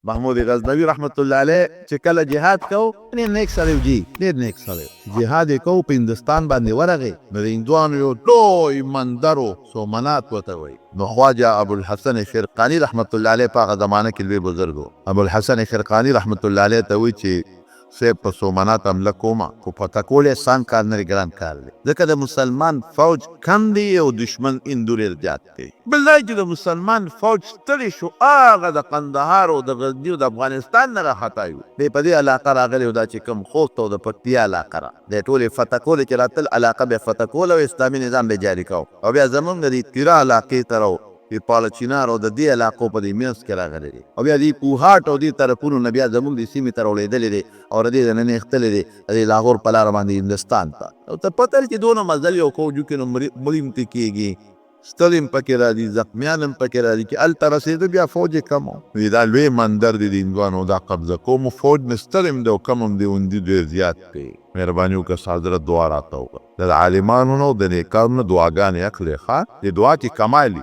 محمود غزنوي رحمت الله علیه چې کله جهاد کو ډېر نیک سړی و جی ډېر نیک سړی جهاد یې کو په هندوستان باندې ورغی نو د هندوانو یو لوی مندر و سومنات ورته وایي نو خواجه ابوالحسن شرقاني رحمت الله علیه په هغه زمانه کې لوی بزرګ و ابوالحسن شرقاني رحمت الله علیه ته وایي چې صاحب په سومنات حمله کومه خو فتح کول یې آسان کار نه دی ګران کار دی ځکه د مسلمان فوج کم دی او دشمن هندو ډېر زیات دی بل دا چې د مسلمان فوج ستړی شو هغه د قندهار او د غزني او د افغانستان نه راخطا یو دی په دې علاقه راغلی او دا چې کوم خوست او د پکتیا علاقه را دی ټولې فتح کولې چې راتل علاقه بیا فتح کول او اسلامي نظام بیا جاري کو او بیا زمونږ د تیرا علاقې ته راو د پالچینار او د دې علاقو په دې منځ کې راغلی دی او بیا دې پوهاټ او دې طرفونو نه بیا زموږ د سیمې ته راوړېدلی دی او د دې نه نښتلی دی د لاهور په لاره باندې هندوستان ته او ته پته چې دونه مزل یو کوو جو کې نو مړیم ته کېږي ستړی هم پکې راځي زخمیان هم پکې راځي چې هلته رسېده بیا فوج یې کم و دا لوی مندر دی د هندوانو دا قبضه کوم فوج مې ستړی هم دی او کم هم دی هندي ډېر زیات کوي مهرباني وکړه حضرت دعا راته وکړه د عالمانو نه د نیکانو نه دعاګانې اخلې ښه د دعا کې کمال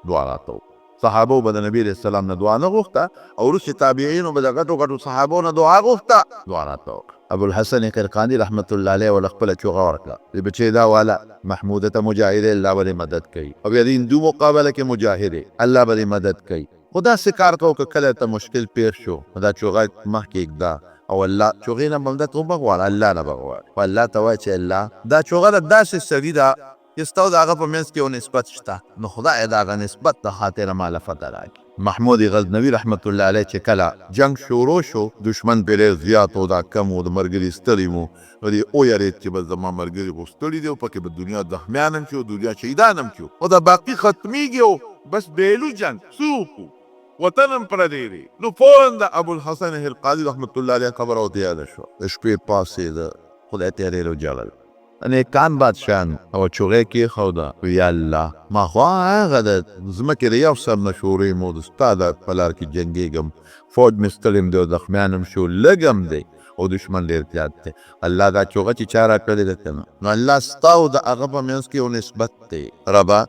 دعا راته وکړه صحابو به د نبي علیه السلام نه دعا نه غوښته او وروستې تابعینو به د غټو غټو صحابو نه دعا غوښته دعا راته وکړه ابوالحسن قرقاني رحمت الله علیه ول خپله چوغه ورکړه د بچې دا والا محموده ته مجاهد الله به مدد کوي او بیا د هندو مقابله کې مجاهد الله به مدد کوي خو داسې کار کوو که کله ته مشکل پیښ شو دا چوغه مخکې ږده او الله چوغې نه مدد وبغواړه الله نه بغواړه خو الله ته وایي چې الله دا چوغه د داسې سړي ده چې ستا د هغه په منځ کې یو نسبت شته نو خدای د هغه نسبت د خاطره ماله فتح راکړي محمود غزنوي رحمت الله علیه چې کله جنگ شروع شو دشمن پرې ډېر زیات و دا کم و د ملګري ستړي مو نو دې ویرېد چې بس زما ملګري خو ستړي دي او پکې به دنیا زخمیان هم شي او دنیا شهیدان هم شي او دا باقي ختمیږي او بس بیلو جنگ څه وکړو وطن هم پردی دی نو فوراً د ابوالحسن القاضي رحمت الله علیه خبره ورته یاده شوه د شپې پاڅېده خدای ته یې ډېر وجړل نیکان بادشاهان او چوغې کېښوده یا الله ما خو هغه د ځمکې د یو سر نه شورې مو د ستا د په لار کې جنګېږم فوج مې ستړی م دی او زخمیان هم شو لږ هم دی او دشمن ډېر زیات دی الله دا چوغه چې چا راکړې ده که نه نو الله ستا او د هغه په منځ کې یو نسبت دی ربه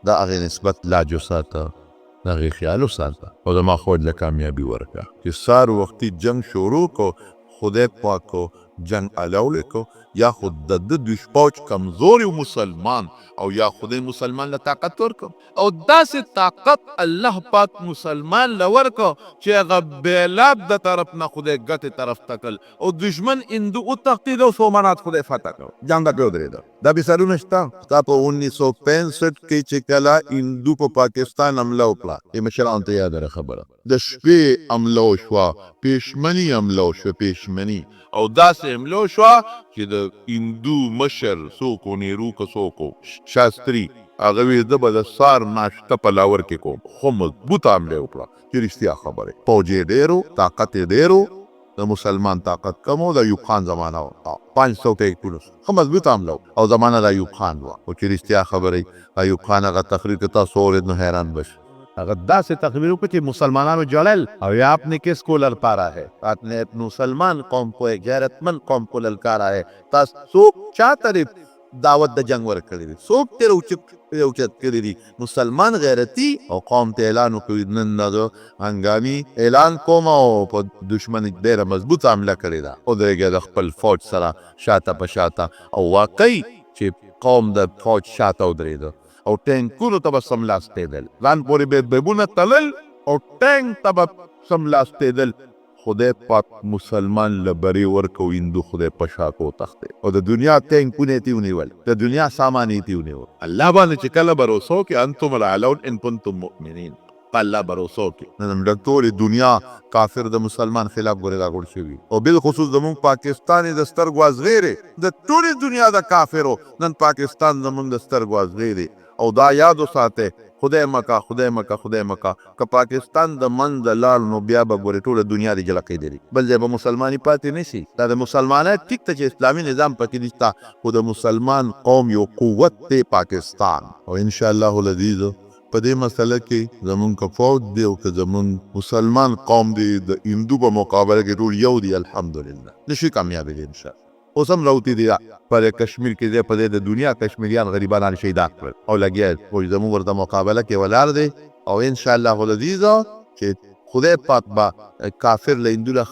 د هغې نسبت لاج وساته د هغې خیال وساته او زما فوج له کامیابي ورکړه چې سهار وختي جنگ شروع کو خدای پاک کو جنگ علاوله کو یا خود د دوی فوج کمزوري مسلمان او یا خدای مسلمان له طاقت ورکو او داسې طاقت الله پاک مسلمان له ورکو چې هغه بیلاب د طرف نه خدای ګټې طرف تکل او دشمن هندو وتښتېد او سومنات خدای فتح کړ جنګ ته ودرېده دا مثالونه شته ستا په 1965 کې چې کله هندو په پاکستان حمله وکړه یې مشرانو ته یاده ده خبره د شپې حمله وشوه پیشمني حمله وشوه پیشمني او داسې حمله وشوه چې د هندو مشر څوک و نیرو که څوک و شاستري هغه وی زه به د سهار ناشته په لاور کې کوم خو مضبوطه حمله وکړه چې رښتیا خبرې فوج یې ډېر و طاقت یې ډېر و د مسلمان طاقت کم و د ایوب خان زمانه وه 500 ټیکونه ښه مضبوطه حمله او زمانه د ایوب خان وه او چې رښتیا خبرې ایوب خان هغه تقریر که تاسو اورېد نو حیران بشئ اگر داسې تقریر وکړي چې مسلمانانو جلل او یا आपने किसको ललकारा है आपने मुसलमान कौम को एक गैरतमंद कौम को ललकारा है تاسو څوک چا طرف دعوت د جنگ ورکړی دی څوک تېره اوچت کړي دي مسلمان غیرتي او قوم ته اعلان وکړي نن د هنګامي اعلان کوم او په دشمن ډېره مضبوطه حمله کړې ده ودرېږه د خپل فوج سره شاته په شاته او واقعي چې قوم د فوج شاته ودرېده او ټینکونو ته به سملاستېدل ځان پورې به بیبونه تلل او ټینک ته به سملاستېدل خدای پاک مسلمان له برې ورکو هندو خدای په شا کو وتښتېد او د دنیا ټینکونه یې ونیول د دنیا سامان یې ونیول الله باندې چې کله بروسه وکړي انتم العلون ان کنتم مؤمنین په الله بروسه وکړي نن د ټولې دنیا کافر د مسلمان خلاف ګورې راغونډ شوي او بالخصوص زمونږ پاکستان یې د سترګو ازغېرې د ټولې دنیا د کافرو نن پاکستان زمونږ د سترګو ازغېرې او دا یاد وساته خدای مکه خدای مکه خدای مکه که پاکستان د منځ لاړ نو بیا به ګورې ټوله دنیا د جلقې لري بل ځای به مسلماني پاتې نه شي دا د مسلمانۍ ټیک ته چې اسلامي نظام پکې نشته خو د مسلمان قوم یو قوت دی پاکستان او انشاءالله العزیز په دې مسله کې زمونږ که فوج دی او که زمونږ مسلمان قوم دی د هندو په مقابله کې ټول یو دی الحمدلله نشي کامیابی دی انشاءالله اوس هم راوتی دی پر کشمیر کې دی په دې د دنیا کشمیریان غریبانان شهیدان کړل او لګیا فوج زموږ ورته مقابله کې ولاړ دی او انشاءالله العزیز چې خدای پاک با کافر له هندو له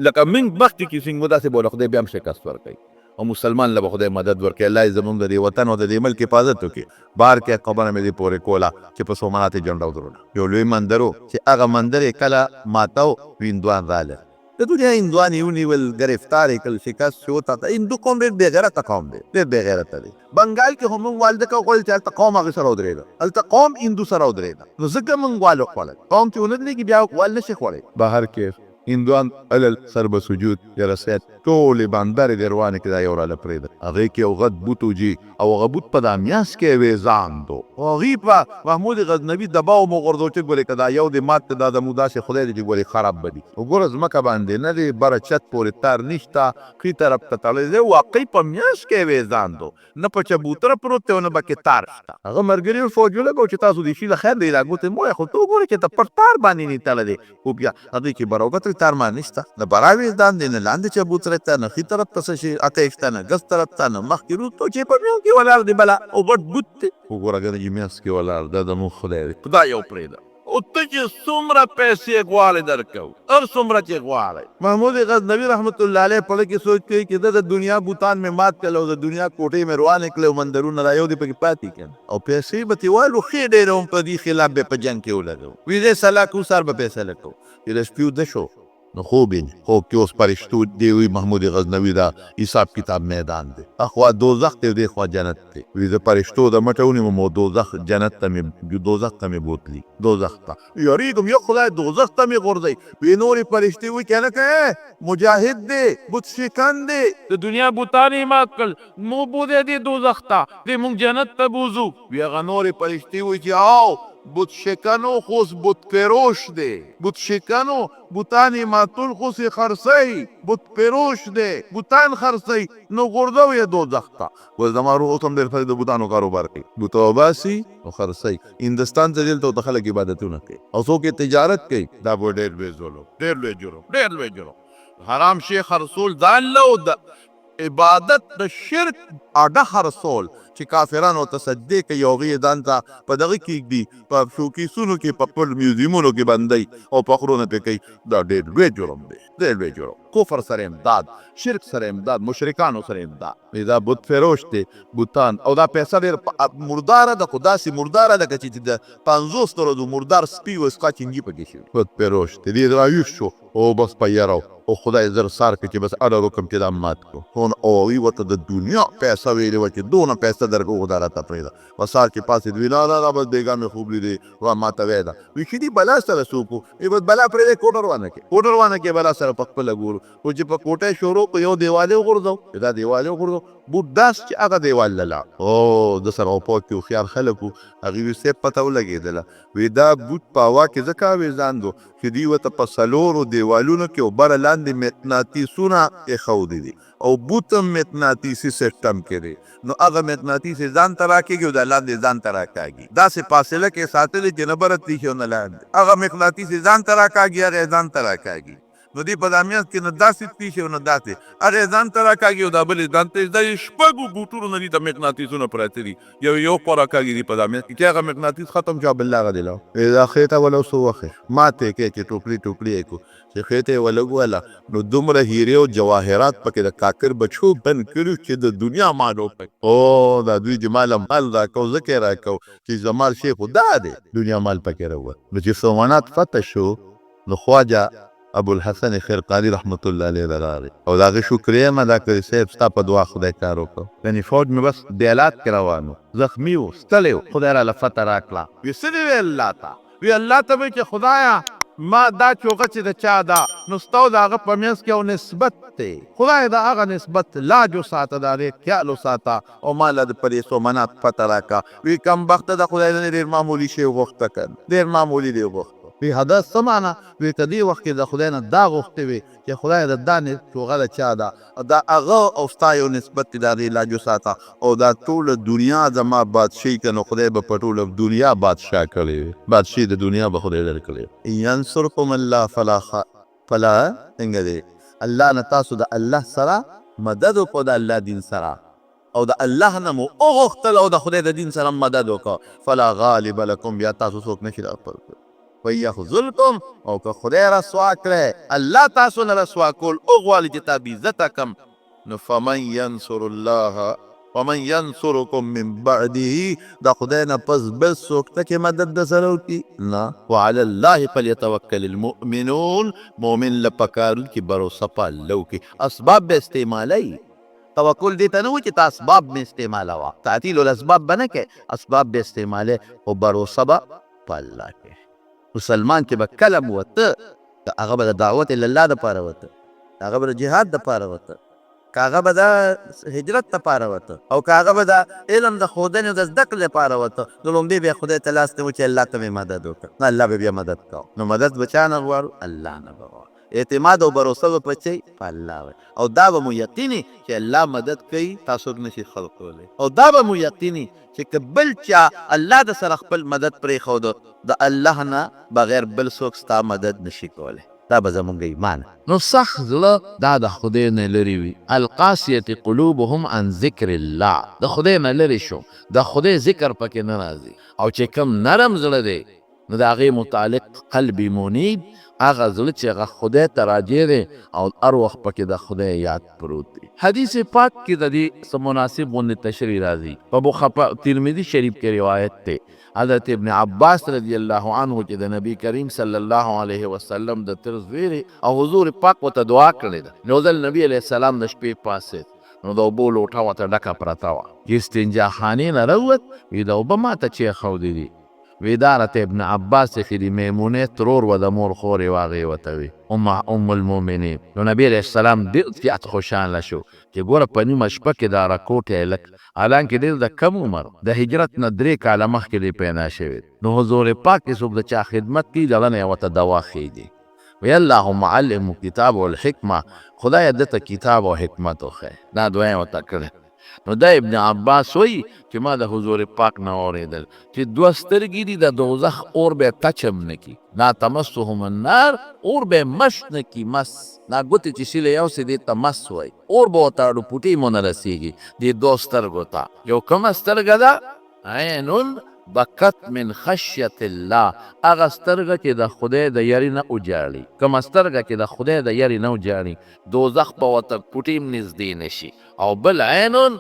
لکه موږ مخکې کې څنګه مو داسې بوله خدای بیا هم شکست ورکوي او مسلمان له به خدای مدد ورکوي الله یې زموږ د دې وطن او د دې ملک حفاظت وکړي بهر کې خبره مې دې پورې کوله چې په سومنات یې جنډه ودروله یو لوی مندر و چې هغه مندر یې کله ماته و هندوان راغله د دنیا هندوان یې ونیول ګرفتار یې کړل شکست شو ته هندو قوم ډېر بېغیرته قوم دی ډېر بېغیرته دی بنګال کې هم موږ والده کوو خوړل چې هلته قوم هغې سره ودرېده هلته قوم هندو سره ودرېده نو ځکه موږ وال وخوړل قوم چې ونه درېږي بیا وال نه شي خوړی بهر کې هندوان علل سر به سجود یا رسید ټولې بندرې د روانې کې دا یو راله پرېږده هغې کې یو غټ بوت وجي او هغه بوت په دا میاس کې ویزاندو او هغې په محمود غزنوي دباو مو غورځو چې ګورې که دا یو د مات دا د مو داسې خدای دی چې ګورې خراب به دي وګوره ځمکه باندې نه دی بره چت پورې تار نشته ښي طرف ته تړلی دی واقعي په میاس کې ویزاندو نه په چبوتره پروت دی او نه پکې تار شته هغه ملګري فوج ولګو چې تاسو د شي له خیر دی دا ګوتې مویه خو ته وګورې چې ته پر تار باندې نه تړلی خو بیا هغې کې به راوګتل تار ما نشته نه براوې دان دی نه لاندې چبوتره ته نه ښي طرف ته څه شي اته شته نه ګس طرف ته نه مخکې روستو چې په میو کې ولاړ دی بله او غټ بوت دی وګوره ګنې چې میاس کې ولاړ دا زموږ خدای دی خدای یو پرېږده او ته چې څومره پیسې غواړې درکوو هر څومره چې غواړې محمود غزنوي رحمت الله علیه په کې سوچ کوي چې د دنیا بوتان مې مات کړل او د دنیا کوټې مې روانې کړې او مندرونه را یو دي پکې پاتې کړم او پیسې به ترې والو ښې ډېرې هم په دې خلاف به په جنګ کې ولګو وي دې سلا کو سر به پیسې لګو چې د شپې وده شو نو خوب کې اوس پرشتو دی وی محمود غزنوي دا حساب کتاب میدان دی اخوا دوزخ دی دی خوا جنت دی وی د پرشتو د مټونی مو دوزخ جنت ته می دوزخ ته می بوتلی دوزخ ته یریدم یو خدای دوزخ ته می غورځي وی نورې پرشتي وی کنه که مجاهد دی بت شکن دی د دنیا بوتانی مات کړ مو بوده دی دوزخ ته دی مونږ جنت ته بوزو وی هغه نورې پرشتي وی چې آو بت شکنو خوص بت پروش دی بت شکنو بوتانی ماتول خوص خرسی بت پروش دی بوتان خرسی نو غردو یه دوزخ تا و زمان رو اوتم در فرد بوتانو کاروبار کی بوتو باسی و خرسی هندستان ته دلته د خلک عبادتونه کوي او څوک تجارت کوي دا به ډېر لوی ظلم ډېر لوی جرم حرام شیخ رسول ځان له د عبادت د شرک اډه خرصول چې کافرانو تصدی کوي او هغې ځان ته په دغه کې ږدي په شوکیسونو کې په خپل میوزیمونو کې بندوي او فخرونه پرې کوي دا ډېر لوی جرم دی ډېر لوی جرم کفر سره امداد شرک سره امداد مشرکانو سره امداد دا بت فروش دی بوتان او دا پیسه ډېر مرداره ده خو داسې مرداره ده که چې د 50 ورځو مردار سپي وسقا چینجي پکې شوي بت فروش دی دې راویښ شو او بس په یاره او خدای زر سار کړي چې بس اړه وکړم چې دا مات کړو او هغوی ورته د دنیا پیسه ویلې وه چې دونه پیسه درکړو خو دا راته پرېږده په سهار کې پاڅېد وي نه بس بېګا مې خوب لیدې وا ماته وی ده وي چې دې بلا سره څوک وو بس بلا پرېږدی کوټه روانه کې بلا سره په خپله ګورو خو چې په کوټه یې شروع کړو یو دیوال یې وغورځو چې دا دیوال یې وغورځو بوټ داس چې هغه دیوال له لاړ او د سره په کې هوښیار خلک وو هغې وي صاحب پته ولګېدله وی دا بوټ په هوا کې ځکه اویزاندو چې دوی ورته په څلورو دیوالونو کې او بره لاندې مقناطیسونه ایښودي دي او بوت هم مقناطیسي سیسټم کې دی نو هغه مقناطیس ځان ته راکېږي او د لاندې ځان ته راکاږي داسې فاصله کې ساتلې چې نه بره تېښي او نه لاندې هغه مقناطیس ځان ته راکاږي هغه ځان ته راکاږي نو دې په دامیاس کې نه داسې تېښي او نه داسې هغه ځان ته راکاږي او دا بلې ځان ته دا شپږو بوټونو نه دي ته مقناطیسونه پراته دي یو خوا راکاږي دي په دامیاس کې چې هغه مقناطیس ختم شو بالله هغه دی لاړ دا خېټه ولا څه وخت ماته کې چې ټوکړي یې کړو چې خېټه یې ولګوله نو دومره هیرې او جواهرات پکې د کاکر بچو بند کړي چې د دنیا مالو او دا دوی چې مال راکو ځکه یې راکو چې زما شی خو دا دی دنیا مال پکې راووت نو چې سومنات فتح شو نو خواجه ابوالحسن خرقاني رحمت الله علیه راغی او د هغې شکریه مې ادا کړې صاحب ستا په دعا خدای کار وکړو یعنې فوج مې بس دیالات کې روان و زخمي و ستلی و خدای راله فتح راکړه وی څه دې وی الله ته وی الله ته مې چې خدایه ما دا چوغه چې د چا ده نو ستا او د هغه په منځ کې یو نسبت دی خدای د هغه نسبت لاج وساته د هغې خیال وساته او ما له د پرې سومنات فتح راکړه وی کمبخته د خدای نه ډېر معمولي شی وغوښته که ډېر معمولي دی وغوښته وی هدف څه معنا وی که دې وخت کې د خدای نه دا غوښتې وي چې خدای د دا چوغه د چا ده دا هغه او ستا یو نسبت دی د هغې لاج وساته او دا ټوله دنیا زما بادشاهي که نو خدای به په ټوله دنیا بادشاه کړی وي بادشاهي د دنیا به خدای درکړی ینصرکم الله فلا څنګه دی الله نه تاسو د الله سره مدد وکړو د الله دین سره او د الله نه مو وغوښتل او د خدای د دین سره مدد وکړو فلا غالب لکم بیا تاسو څوک نشي راپر ويخذلكم او که خدای رسوا کړی الله تاسو نه رسوا کول وغواړي چې تا بېعزته کم نو فمن ینصر الله ومن ینصرکم من بعده د خدای نه پس بل څوک ته چې مدد د سره وکړي نه وعلى الله فلیتوکل المؤمنون مؤمن له پکار چې بروسه په الله وکړي اسباب به استعمالوي توکل دې ته نه و چې تا اسباب مې استعمالوه تعطیل الاسباب به نه کوې اسباب به استعمالوې خو بروسه به په الله کوې مسلمان چې به کله وته هغه به د دعوت الله دپاره وته هغه به د جهاد دپاره وته که هغه به د هجرت دپاره وته او که هغه به د علم د ښودنې او د زده کړې لپاره وته نو لومړی به یې خدای ته لاس نیو چې الله ته مې مدد وکړه نو الله به بیا مدد کوو نو مدد به چا نه غواړو الله نه به غواړو اعتماد او بروسه به په چی په الله وي او دا به مو یقیني چې الله مدد کوي تاسو نشي خلقولی او دا به مو یقیني چې که بل چا الله د سره خپل مدد پرېښوده د الله نه بغیر بل څوک ستا مدد نشي کولی دا به زمونږ ایمان نو سخت زړه دا د خدای نه لرې وي القاسیة قلوبهم عن ذکر الله د خدای نه لرې شو د خدای ذکر پکې نه راځي او چې کم نرم زړه دی نو د هغې متعلق قلب منیب هغه زړه چې هغه خدای ته راجع دی او هر وخت پکې د خدای یاد پروت دی حدیث پاک کې د دې څه مناسب غوندې تشریح راځي په ترمذي شریف کې روایت دی حضرت ابن عباس رضی الله عنه چې د نبی کریم صلی الله علیه وسلم د تر زوی او حضور پاک ورته دعا کړې ده نو ځل نبی علیه السلام د شپې پاسېد نو د اوبو لوټه ورته ډکه پرته وه چې استنجا خانې نه راووت وي د اوبه ماته چې ښودې دي وی دارت ابن عباس چې د میمونې ترور و د مور خورې واغې ورته وي ام المؤمنین نو نبی علیه السلام ډېر زیات خوشحاله شو چې ګوره په نیمه شپه کې دا راکوټ یې لک حالانکې ډېر د کم عمر د هجرت نه 3 کاله مخکې دی پیدا شوی نو حضور پاک کې څوک د چا خدمت کوي دغه نه یې ورته دوا ښیږي وی اللهم علمه کتاب والحکمه خدای ده ته کتاب او حکمت وښیه دا دعا یې ورته کړې نو دا ابن عباس وی چې ما د حضور پاک نه اورېدل چې 2 سترګې دي د دوزخ اور به ټچم نه کي لا تمسهم النار اور به مس نه کي مس دا ګوتې چې شیله یو سې دې ته مس وایي اور به ورته ډوپوټۍ مو نه رسېږي دې 2 سترګو ته یو کومه سترګه ده عین بکت من خشیت الله هغه سترګه چې د خدای د یاري نه وجاړي کومه سترګه چې د خدای د یاري نه وجاړي دوزخ به ورته پوټۍ م نږدې نشي او بل عین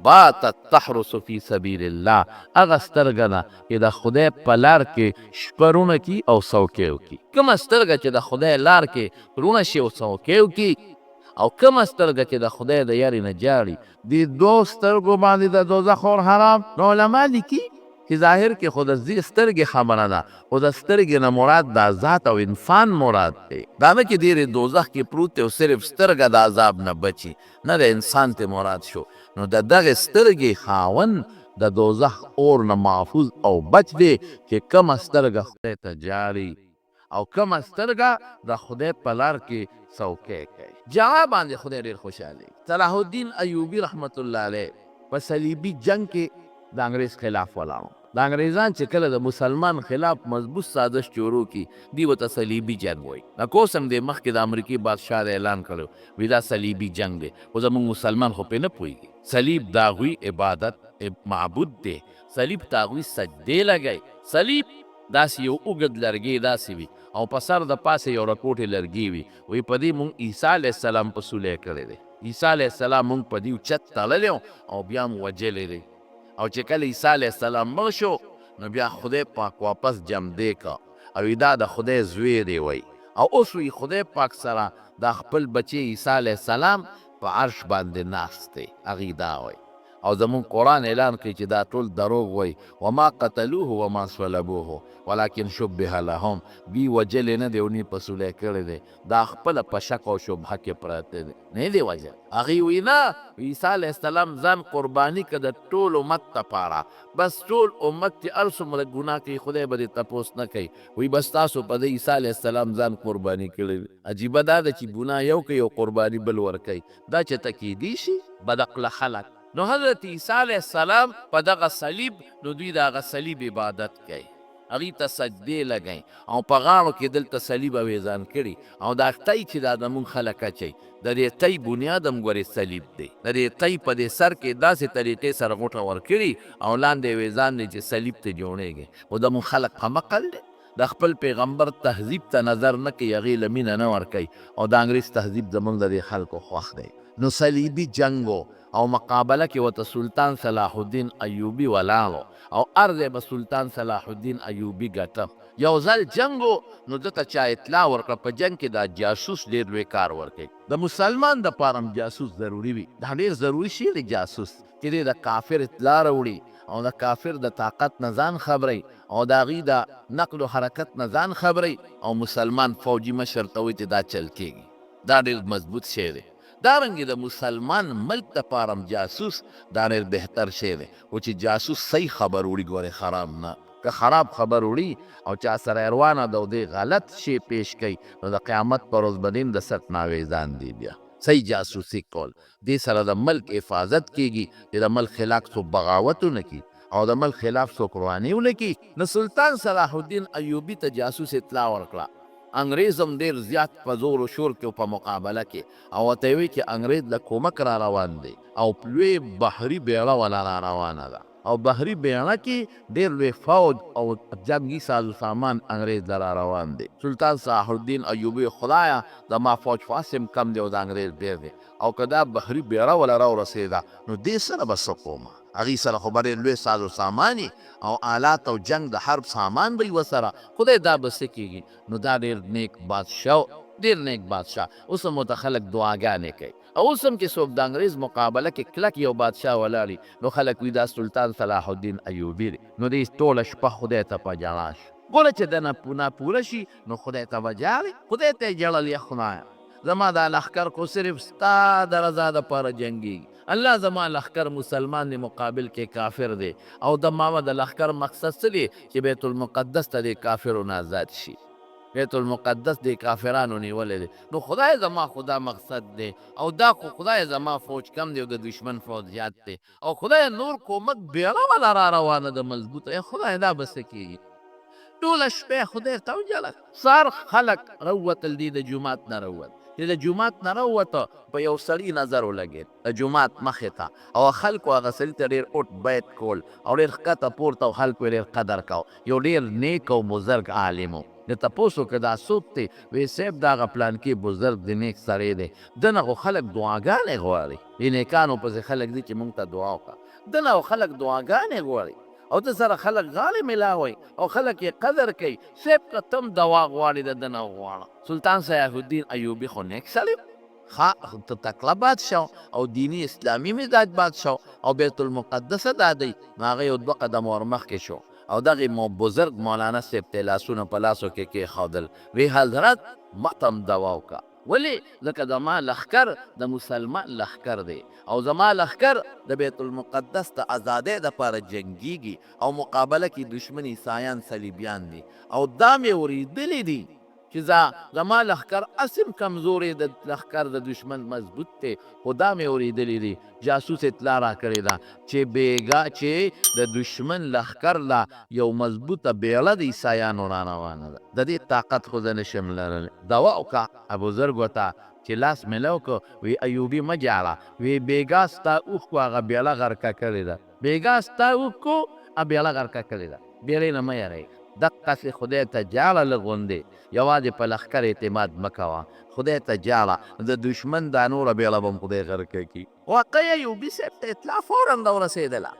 باتت تحرس فی سبیل الله هغه سترګه ده چې د خدای په لار کې شپه رونه کي او څوکۍ وکړي کومه سترګه چې د خدای لار کې رونه شي او څوکۍ وکړي او کومه سترګه چې د خدای د یاري نه جاړي دې 2 سترګو باندې د دوزخ اور حرام نو علما لیکي چې ظاهر کې خو د سترګې خبره ده خو د سترګې نه مراد د ذات او انسان مراد دی دا نه چې ډېرې دوزخ کې پروت دی او صرف سترګه د عذاب نه بچي نه د انسان ته مراد شو نو د دغې سترګې خاوند د دوزخ اور نه محفوظ او بچ دی چې کومه سترګه خدای ته جاري او کومه سترګه د خدای په لار کې څوکۍ کوي جواب باندې خدای ډېر خوشحالي صلاح الدین ایوبي رحمت الله علیه په صلیبي جنگ کې د انګریز خلاف ولاړو د انګریزان چې کله د مسلمان خلاف مضبوط سازش شروع کی دی ورته صلیبي جنگ وایي د کوسم د مخکې د امریکې بادشاه اعلان کړو وی دا صلیبي جنگ دی خو زموږ مسلمان خو پرې نه پوهېږي صلیب د هغوی عبادت معبود دی صلیب ته هغوی سجدې لګوي صلیب داسې یو اوږد لرګی داسې وي او په سر د پاسه یو رکوټې لرګي وي وی په دې مونږ عیسی علیه السلام په سولی کړی دی عیسی علیه السلام مونږ په دې اوچت تړلی او بیا م وجلی دی او چې کله عیسی علیه السلام مړ شو نو بیا خدای پاک واپس جمدی کا او دا د خدای زوی دی وی او اوس وی خدای پاک سره د خپل بچی عیسی علیه السلام په عرش باندې ناست دی هغې دا وی او زمون قرآن اعلان کوي چې دا ټول دروغ وای وما قتلوه وما صلبوه ولكن شبه لهم بی وجل نه دی ونی په سولی کړی دی دا خپله په شک او شبهه کې پراته دی نه دی وجل هغې وی نه عیسی علیه السلام ځان قرباني که د ټول امت دپاره بس ټول امت چې هر څومره ګناه کوي خدای به دې تپوس نه کوي وی بس تاسو په د عیسی علیه السلام ځان قرباني کړی عجیبه دا ده چې ګناه یو کوي او قرباني بل ورکوي دا چې تکیدی شي بدعقله خلک نو حضرت عیسی علیه السلام په دغه صلیب نو دوی د هغه صلیب عبادت کوي هغې ته سجدې لګوي او په غاړو کې دلته صلیب اویزان کړي او دا تی چې دا زمونږ خلک اچوي د دې تی بنیاد هم ګورې صلیب دی د دې تی په دې سر کې داسې طریقې سره غوټه ورکړي او لاندې اویزان دی چې صلیب ته جوړېږي خو زمونږ خلک په مقل دی د خپل پیغمبر تهذیب ته نظر نه کوي، هغې له مینه نه ورکوي، او د انګریز تهذیب زموږ د دې خلکو خوښ دی. نو صلیبي جنګ او مقابله کې ورته سلطان صلاح الدین ایوبي ولاړو، او هر ځای به سلطان صلاح الدین ایوبي ګټه. یو ځل جنګ نو دته چا اطلاع ورکړه په جنګ کې دا جاسوس ډېر لوی کار ورکوي. د مسلمان دپاره هم جاسوس ضروري وي، دا ډېر ضروري شی دی جاسوس، چې دی د کافر اطلاع راوړي او د کافر د طاقت نه ځان خبروي او د هغې د نقل و حرکت نه ځان خبروي، او مسلمان فوجي مشر ته وایي چې دا چل کېږي. دا ډېر مضبوط شی دی. دارنګې د مسلمان ملک دپاره هم جاسوس دا ډېر بهتر شی دی، خو چې جاسوس صحیح خبر وړي، ګورې خراب نه. که خراب خبر وړي او چا سره روانه ده او دی غلط شی پیش کوي، نو د قیامت پر ورځ به دې هم د سټ ناویزان دی. بیا صحیح جاسوسي کول، دې سره د ملک حفاظت کېږي، چې د ملک خلاف څوک بغاوت ونه کړي او د ملک خلاف څوک رواني ونه کړي. نو سلطان صلاح الدین ایوبي ته جاسوس اطلاع ورکړه. انګریز هم ډېر زیات په زور و شور کې په مقابله کې، او ورته یې وایي چې انګریز له کومک را روان دی او لوی بحري بیړه ولا را روانه ده، او بحري بیړه کې ډېر لوی فوج او جنګي سازو سامان انګریز له را روان دی. سلطان صلاح الدین ایوبي خدایه زما فوج فاسم کم دی او د انګریز ډېر دی، او که دا بحري بیړه ولا راورسېده نو دې سره به څه کومه؟ هغې سره خو به ډېر لوی سازو ساماني او آلات او جنګ د حرب سامان به یې ورسره، خدای دا به څه کېږي؟ نو دا ډېر نیک بادشاه، ډېر نیک بادشاه. اوس هم ورته خلک دعاګانې کوي، او اوس هم چې څوک د انګریز مقابله کې کلک یو بادشاه ولاړي، نو خلک وي دا سلطان صلاح الدین ایوبي دی. نو دې ټوله شپه خدای ته په ژړا شو. ګوره چې د ناپوره شي نو خدای ته به ژاړي، خدای ته یې ژړل، یا خدایه زما دا لښکر خو صرف ستا د رضا دپاره جنګېږي، الله زما لښکر مسلمان دی مقابل کې کافر دی، او د ما د لښکر مقصد څه دی؟ چې بیت المقدس ته د کافرو نه آزاد شي. بیت المقدس د کافرانو نیولی دی، نو خدای زما خدا مقصد دی، او دا خو خدای زما فوج کم دی او د دشمن فوج زیات دی، او خدای نور کومک بیړه ولا را روانه ده مضبوطه، ای خدای دا به څه کېږي؟ ټوله شپه خدای ته وژړل. سهار خلک راووتل، دی د جومات نه راووت. چې د جومات نه راووته په یو سړي نظر ولګېد د جومات مخې ته، او خلکو هغه سړي ته ډېر اوټ بیت کول او ډېر ښکته پورته، او خلکو یې ډېر قدر کو. یو ډېر نیک او بزرګ عالم و. د تپوس وکړه دا څوک دی؟ وی صاحب د هغه پلانکي بزرګ دی، نیک سړی دی، ده نه خو خلک دعاګانې غواړي. د نیکانو پسې خلک دي چې مونږ ته دعا وکړه، ده نه خو خلک دعاګانې غواړي، او ده سره خلک غاړې ملاوي او خلک یې قدر کوي. صاحب که تم دوا غواړي د ده نه غواړه. سلطان صلاح الدین ایوبي خو نیک سړی ته تکړه بادشاه او دیني اسلامي مزاج بادشاه، او بیت المقدس دا دی. نو هغه یو دوه قدم ور مخکې شو، او دغې بزرګ مولانا صاحب ته لاسونه په لاسو کې کېښودل، وی حضرت ماته هم دوا وکړه. ولې؟ ځکه زما لښکر د مسلمان لښکر دی، او زما لښکر د بیت المقدس د ازادۍ دپاره جنګیږي، او مقابله کې دشمن عیسایان صلیبیان دي، او دا مې اورېدلی دي چې زما لښکر اسم کمزورې، د لښکر د دشمن مضبوط دی، خو دا مې اورېدلی دي جاسوس اطلاع را کړې ده چې د دشمن لښکر لا یو مضبوطه بیړه د عیسایانو را روانه ده، د دې طاقت خو زه نشم لرلی. دوا وکړه بزرګ ورته چې لاس میله وکړو، وی ایوبي مه جاړه، وی بېګا ستا اوښکو هغه بیړه غرقه کړې ده، بېګا ستا اوښکو هغه بیړه غرقه کړې ده، بیړې نه مه یېروئ. دقسې خدای ته جاړه لږ غوندې، یوازې په لښکر اعتماد مه کوه، خدای ته جاړه، د دشمن دا نوره بیړه به هم خدای غرقه کړي. واقعي ایوبي صاحب ته اطلاع فوراً راورسېدله.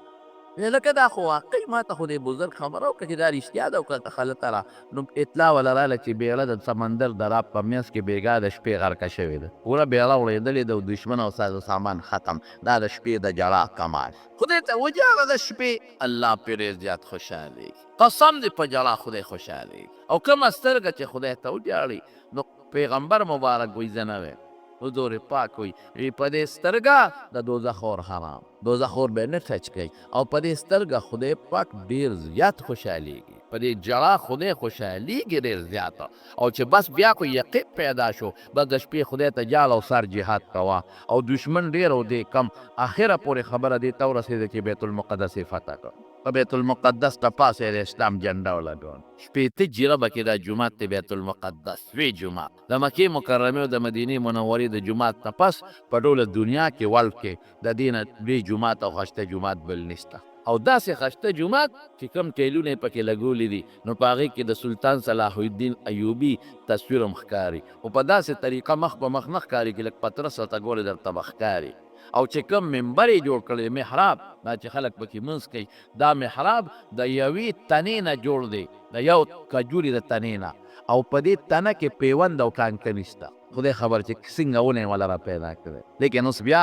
لکه دا خو واقعي ما ته خو دې بزرګ خبره وکړه چې دا رښتیا ده، او که غلطه ده، نو اطلاع وله راله چې بیړه د سمندر د راب په منځ کې بېګا د شپې غرقه شوې ده، پوره بیړه وړېدلې ده، او دشمن او سازو سامان ختم. دا د شپې د ژړا کمال. خدای ته وجاړه د شپې، الله پرې ډېر زیات خوشحالېږي. قسم دې په ژړا خدای خوشحالېږي. او کومه سترګه چې خدای ته وجاړي، نو پیغمبر مبارک وایي زه نه ویم، حضور پاک وایي په دې سترګه د دوزخ اور حرام، دوزخ اور به نه ټچ کوي، او په دې سترګه خدای پاک ډېر زیات خوشحالېږي، په دې ژړا خدای خوشحالېږي ډېر زیاته. او چې بس بیا خو یقین پیدا شو، بس د شپې خدای ته جاړه او سر جهاد کوه، او دشمن ډېر او دې کم. اخره پورې خبره دې ته ورسېده چې بیت المقدس یې فتح کړ، په بیت المقدس ته پاسه د اسلام جنډه ولګول. شپېته جربه کې دا جومات دی بیت المقدس، وی جومات د مکې مکرمې او د مدینې منورې د جومات نه پس په ټوله دنیا کې ولف کې د دې نه لوی جومات او ښایسته جومات بل نشته. او داسې خسته جومات چې کم ټیلونه یې پکې لګولي دي نو په هغې کې د سلطان صلاح الدین ایوبي تصویر هم ښکاري خو په داسې طریقه مخ په مخ نه ښکاري چې لږ پترس ورته ګورې درته به ښکاري او چې کوم منبر یې جوړ کړی محراب دا چې خلک پکې منځ کوي دا محراب د یوې تنې نه جوړ دی د یو کجوري د تنې نه او په دې تنه کې پیوند او ټانکه نشته خدای خبر چې څنګه ونې والا را پیدا کړی لیکن اوس بیا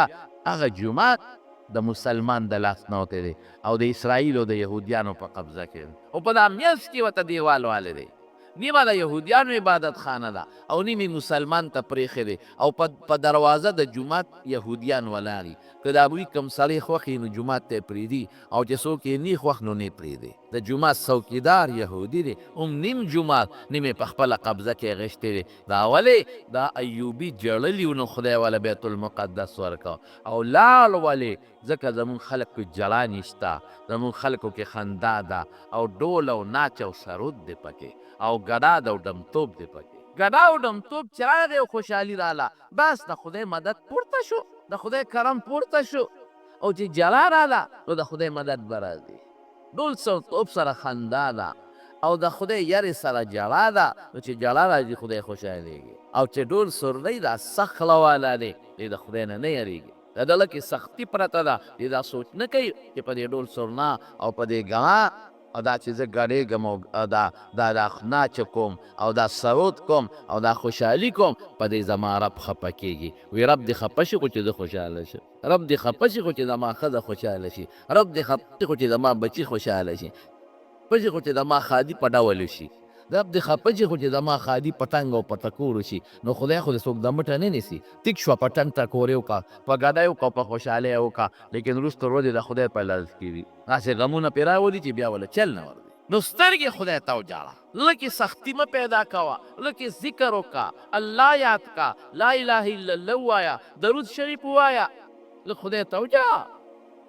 هغه جومات د مسلمان د لاس نه وتی دی او د اسرائیلو د یهودیانو په قبضه کې او په دا منځ کې ورته دیوال والی دی نیمه د یهودیانو عبادت خانه ده او نیمې مسلمان ته پرېښې دی او په دروازه د جومات یهودیان ولاړ دي که د هغوی کوم سړی خوښ وي نو جومات ته یې پرېږدي او چې څوک یې نی خوښ نو نه پرېږدي د جومات څوکیدار یهودي دی هم نیم جومات نیم یې په خپله قبضه کې اخیستی دی دا ولې دا ایوبي جړلي و نو خدای والا بیت المقدس ورکړه او لاړ ولې ځکه زمونږ خلک کې جړا نشته زمونږ خلکو کې خندا ده او ډول او ناچ او سرود دی پکې او ګډا او ډمتوب دی پکې ګډا او ډمتوب چې راغی او خوشحالي راله بس د خدای مدد پورته شو د خدای کرم پورته شو او چې جلا راله نو د خدای مدد به راځي ډول توپ سره خندا ده او د خدای یارې سره جلا ده نو چې جلا راځي خدای خوشحالېږي او چې ډول سورلی دا سخت خله والا دی دی د خدای نه نه یریږي د دله کې سختي پرته ده دی دا سوچ نه کوي چې په دې ډول سورنا او په دې ګما او دا چې زه ګډېږم او دا ناچ کوم او دا سرود کوم او دا خوشحالي کوم په دې زما رب خفه کېږي وی رب دې خفه شي خو چې زه خوشحاله شم رب دې خفه شي خو چې زما ښځه خوشحاله شي رب دې خفه شي خو چې زما بچي خوشحاله شي پشي خو چې زما خادي په ډول شي رب دې خفه شي خو چې زما خادي پټنګ او پټکور شي نو خدای خو دې څوک د مټه نه نیسي ټیک شوه پټنګ ټکورې وکړه په ګډۍ وکړه په خوشحالۍ وکړه لیکن وروسته ورځې د خدای په لاس کې وي داسې غمونه پرې راولي چې بیا وله چل نه ورځي نو سترګې خدای ته وجاړه لکې سختي مه پیدا کوه لکې ذکر وکړه الله یاد کا لا اله الا الله ووایه درود شریف ووایه لږ خدای ته وجاړه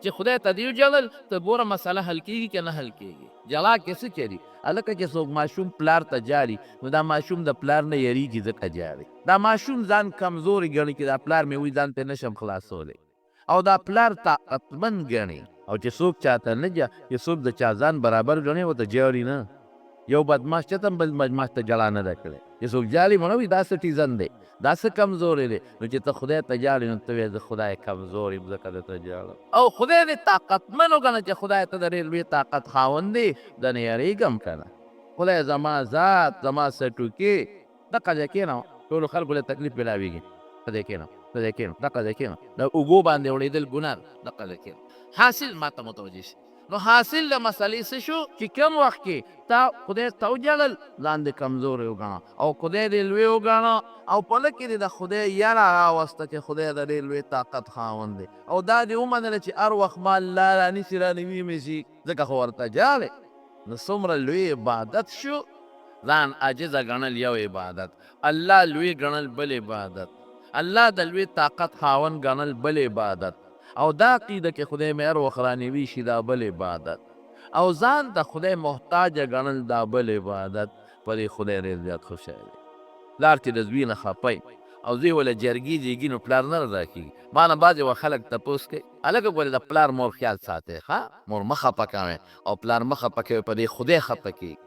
چې خدای ته دې وجړل ته ګوره مسله حل کېږي که نه حل کېږي جلا کې څه چېري هلکه چې څوک ماشوم پلار ته جاړي نو دا ماشوم د پلار نه یریږي ځکه جاړي دا ماشوم ځان کمزوري ګڼي چې دا پلار مې وي ځان ته نشم خلاصولی او دا پلار طاقتمند ګڼي او چې څوک چاته نه چې څوک د چا ځان برابر ګڼي ورته جاړي نه یو بدماش چاته هم بل بدماش ته جړا نه ده کړې چې څوک جاړي مړه وي دا سټیزن دی دا څه کمزوری دی نو چې ته خدای ته جاړې نو ته وایې زه خدای کمزور یم ځکه درته جاړم او خدای دې طاقتمن وګڼه چې خدای ته د ډېر لوی طاقت خاوند دی درنه یېرېږم که نه خدای زما ذات زما سټوکې دقه ځای کښېنه ټولو خلکو له تکلیف میلاوېږي ته ځای کښېنه ته ځای کښېنه دقه ځای کښېنه د اوږو باندې وړېدل ګناه دقه ځای کښېنه حاصل ما ته متوجه شي نو حاصل د مسئلې څه شو چې کم وخت کې تا خدای ته وجړل ځان دې کمزوری وګڼه او خدای دې لوی وګڼه او په لږ کې دې د خدای یاره راوسته چې خدای د ډېر لوی طاقت خاوند دی او دا دې ومنله چې هر وخت ما الله رانیسي رانیویمې شي ځکه خو ورته جاړې نو څومره لوی عبادت شو ځان عاجزه ګڼل یو عبادت الله لوی ګڼل بل عبادت الله د لوی طاقت خاوند ګڼل بل عبادت او دا عقیده کې خدای مې هر وخت رانیوي شي دا بل عبادت او ځان د خدای محتاجه ګڼل دا بل عبادت په دې خدای ډېر زیات خوشحاله پلار چې د زوی نه خفی او زوی وله جرګي جیږي نو پلار نه رضا کېږي ما نه بعضې وخت خلک تپوس کوي هلکه ګورې د پلار مور خیال ساتئ ښه مور مه خفه کوئ او پلار مه خفه کوئ په دې خدای خفه کېږي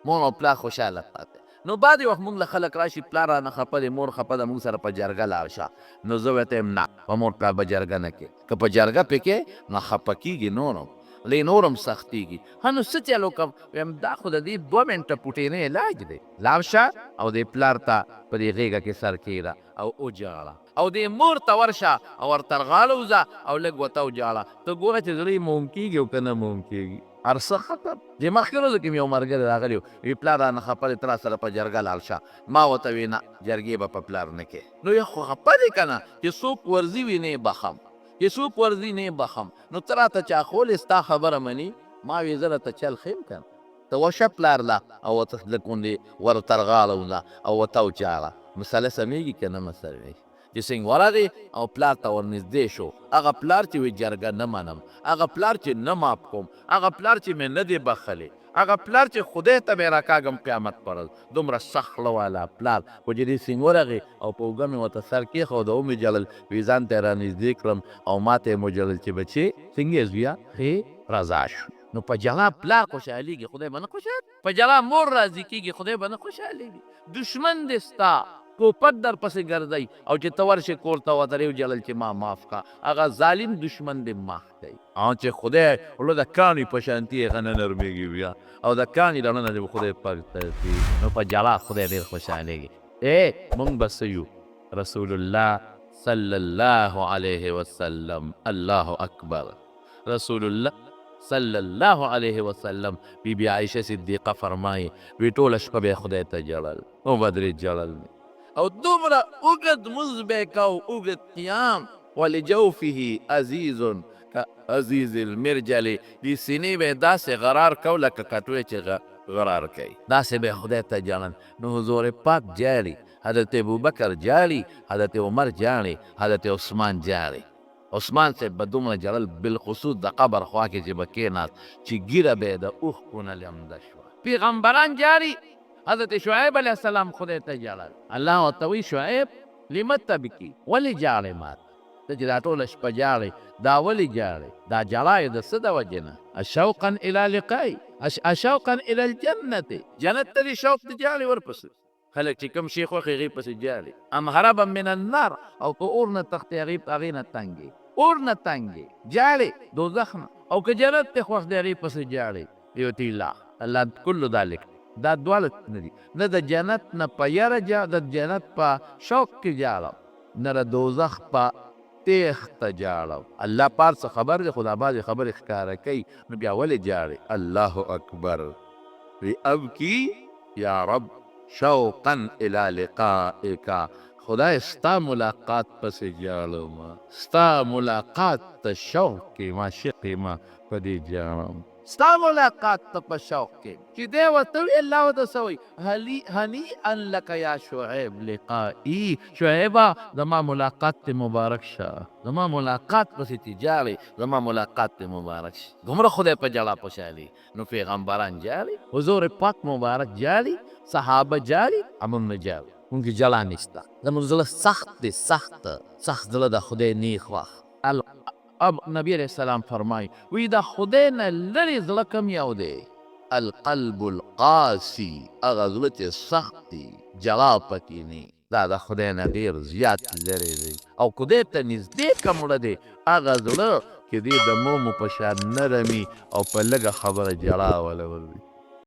مور او پلار خوشحاله ساتئ نو بعضې وخت مونږ له خلک راشي پلار رانه خفه دی مور خفه ده مونږ سره په جرګه لاړ شه نو زه ورته یم نه په مور پلار به جرګه نه کې که په جرګه پې کې نو خفه کېږي نورم لی نورم سختېږي ها نو څه چل وکړم ویم دا خو د دې 2 منټه پوټینۍ علاج دی لاړ شه او دې پلار ته په دې غېږه کې سر کېږده او وجاړه او دې مور ته ورشه او ورته رغاله وځه او لږ ورته وجاړه ته ګوره چې زړه یې موم کېږي او که نه موم کېږي هر څه ختم چې مخکې ورځو کې مې یو ملګری راغلی و وي پلار رانه خفه دی ته راسره په جرګه لاړ شه ما ورته وی نه جرګې به په پلار نه کې نو یا خو خفه دی که نه چې څوک ورځي وي نه یې بخم چې څوک ورځي نه یې بخم نو ته راته چا خولې ستا خبره مني ما وی زه راته چل ښیم که نه ته وشه پلار له او ورته لږ غوندې ورته رغاله وځه او ورته وچاړه مسله سمېږي که نه مسلېږي چې څنګه ورغی او پلار ته ورنږدې شو هغه پلار چې وی جرګه نه منم هغه پلار چې نه ماف کوم هغه پلار چې مې نه دی بخلی هغه پلار چې خدای ته مې راکاږم قیامت پر ورځ دومره سخت له والا پلار خو چې دې څنګه ورغی او په اوږه مې ورته سر کېښود او ومې جړل وي ځان ته یې رانږدې کړم او ما ته یې مو جړل چې بچې څنګه یې زویه ښې رضا شو. نو په جلا پلار خوشحالېږي خدای به نه خوشحال، په جلا مور راضي کېږي خدای به نه خوشحالېږي. دشمن دې ستا ټوپک در پسې ګرځئ او چې ته ورشې کور ته ودرې وجلل چې ما معاف کا، هغه ظالم دشمن دې ماخ کوي. او چې خدای خوله د کاڼي په شانتي هغه نه نرمېږي بیا، او د کاڼي لړنه دې خدای پاک ترتي، نو په جلا خدای ډېر خوشحالېږي. مونږ به څه یو؟ رسول الله صلی الله علیه وسلم. الله اکبر. رسول الله صلی الله علیه وسلم. بی بی عایشه صدیقه فرمایي وی ټوله شپه به خدای ته ژړل او بدرې ژړل او دومره اوږد مونځ به یې کو، اوږد قیام. ولجوفه عزیز عزیز المرجل، دې سینې به یې داسې غرار کو لکه کټوی چې غرار کوي، داسې به خدای ته ژړل. نو حضور پاک جاړي، حضرت ابوبکر جاړي، حضرت عمر جاړي، حضرت عثمان جاړي. عثمان صاحب به دومره ژړل بالخصوص د قبر خوا کې چې به کېناست چې ږیره به یې د اوښکو نه لمده شوه. پیغمبران جاړي، حضرت شعیب علیه السلام خدای ته ژړل. الله ورته وایي شعیب لم تبکي، ولې ژاړې ماته؟ ته چې دا ټوله شپه ژاړې دا ولې ژاړې؟ دا ژړا یې د څه د وجې نه؟ اشوقا الی لقای، اشوقا الی الجنت، جنت ته دې شوق ته ژاړې ورپسې. خلک چې کوم شي خوښ هغې پسې ژاړي. ام هربا من النار، او که اور نه تښتې هغې نه تنګې، اور نه تنګې ژاړې دوزخ نه، او که جنت ته خوښ دی هغې پسې ژاړې. یوتی الله الله کل ذلک، دا دواړه نه دي، نه د جنت نه په یره د جنت په شوق کې ژاړم، نه د دوزخ په تیښته ژاړم. الله پاک څه خبر دی، خو دا بعضې خبرې ښکاره کوي. نو بیا ولې ژاړې؟ الله اکبر. وی ابکي یا رب شوقا الی لقائک، خدای ستا ملاقات پسې ژاړم، ستا ملاقات ته شوق کې ما شوق ما په دې ژاړم، ستا ملاقات ته په شوق کې. چې دی ورته وي الله ورته څه وایي؟ هنیئا لک یا شعیب لقایي، شعیبه زما ملاقات ته مبارک شه، زما ملاقات پسې چې ژاړې زما ملاقات ته مبارک شه. دومره خدای په ژړا خوشحالي. نو پیغمبران ژاړي، حضور پاک مبارک ژاړي، صحابه جاړي، امون نه جاړي. مونږ کې ژړا نشته. زموږ زړه سخت دی، سخت زړه د خدای نیک وخت. نبی علیه السلام فرمایي وی د خدای نه لرې زړه کم یو دی؟ القلب القاسي، هغه زړه چې سخت دی ژړا پکې نه، دا د خدای نه ډېر زیات لرې دی. او خدای ته نږدې کوم زړه دی؟ هغه زړه چې دی د مومو په شان نرمي او په لږه خبره ژړا ولور وي.